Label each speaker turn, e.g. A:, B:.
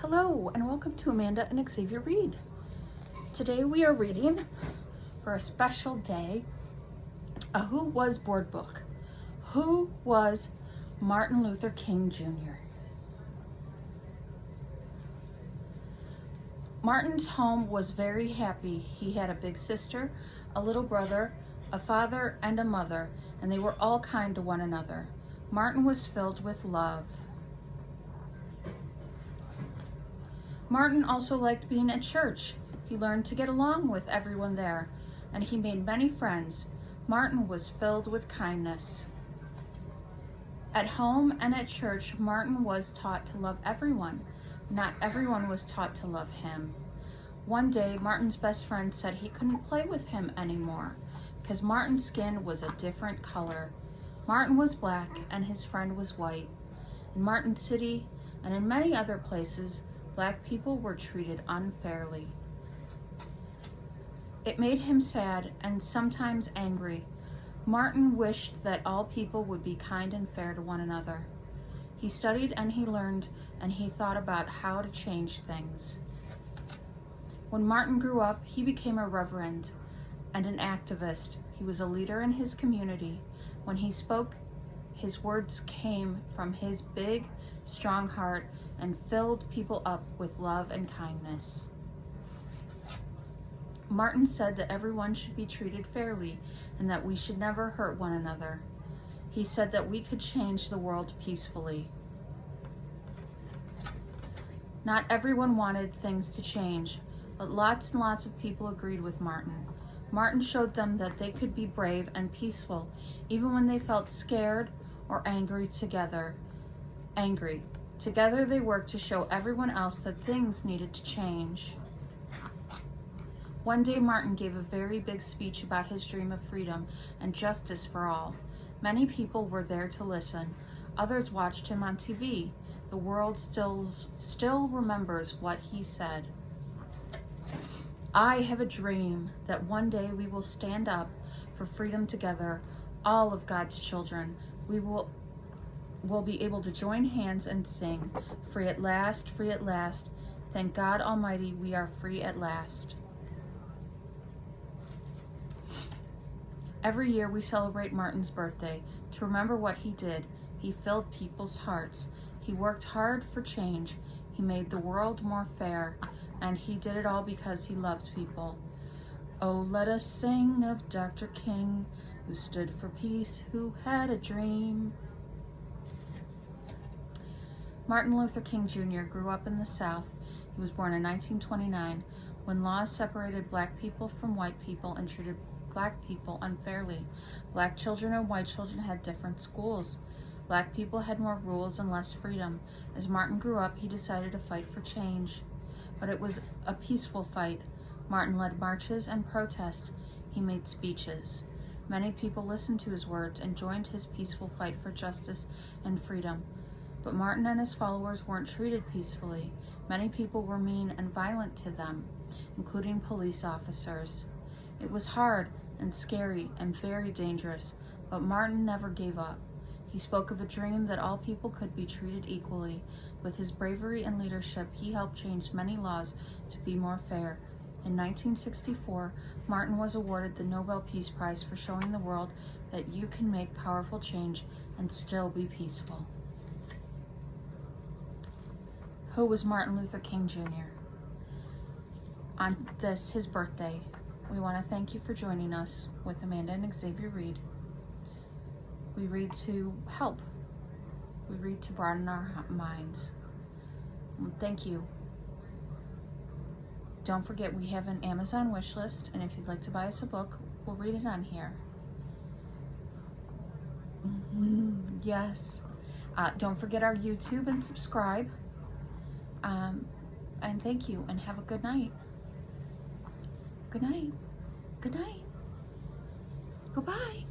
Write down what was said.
A: Hello and welcome to Amanda and Xavier Read. Today we are reading for a special day a Who Was board book. Who was Martin Luther King Jr.? Martin's home was very happy. He had a big sister, a little brother, a father, and a mother, and they were all kind to one another. Martin was filled with love. Martin also liked being at church. He learned to get along with everyone there, and he made many friends. Martin was filled with kindness. At home and at church, Martin was taught to love everyone. Not everyone was taught to love him. One day, Martin's best friend said he couldn't play with him anymore because Martin's skin was a different color. Martin was black and his friend was white. In Martin City and in many other places, Black people were treated unfairly. It made him sad and sometimes angry. Martin wished that all people would be kind and fair to one another. He studied and he learned and he thought about how to change things. When Martin grew up, he became a reverend and an activist. He was a leader in his community. When he spoke, his words came from his big, strong heart and filled people up with love and kindness. Martin said that everyone should be treated fairly and that we should never hurt one another. He said that we could change the world peacefully. Not everyone wanted things to change, but lots and lots of people agreed with Martin. Martin showed them that they could be brave and peaceful, even when they felt scared or angry together. Together they worked to show everyone else that things needed to change. One day Martin gave a very big speech about his dream of freedom and justice for all. Many people were there to listen. Others watched him on TV. The world still remembers what he said. I have a dream that one day we will stand up for freedom together, all of God's children. We'll be able to join hands and sing, free at last, free at last. Thank God Almighty, we are free at last. Every year we celebrate Martin's birthday to remember what he did. He filled people's hearts. He worked hard for change. He made the world more fair, and he did it all because he loved people. Oh, let us sing of Dr. King, who stood for peace, who had a dream. Martin Luther King Jr. grew up in the South. He was born in 1929 when laws separated Black people from white people and treated Black people unfairly. Black children and white children had different schools. Black people had more rules and less freedom. As Martin grew up, he decided to fight for change. But it was a peaceful fight. Martin led marches and protests. He made speeches. Many people listened to his words and joined his peaceful fight for justice and freedom. But Martin and his followers weren't treated peacefully. Many people were mean and violent to them, including police officers. It was hard and scary and very dangerous, but Martin never gave up. He spoke of a dream that all people could be treated equally. With his bravery and leadership, he helped change many laws to be more fair. In 1964, Martin was awarded the Nobel Peace Prize for showing the world that you can make powerful change and still be peaceful. Who was Martin Luther King Jr.? On this, his birthday, we want to thank you for joining us with Amanda and Xavier Read. We read to help. We read to broaden our minds. Thank you. Don't forget, we have an Amazon wish list, and if you'd like to buy us a book, we'll read it on here. Yes. Don't forget our YouTube and subscribe. And thank you, and have a good night. Good night. Good night. Goodbye.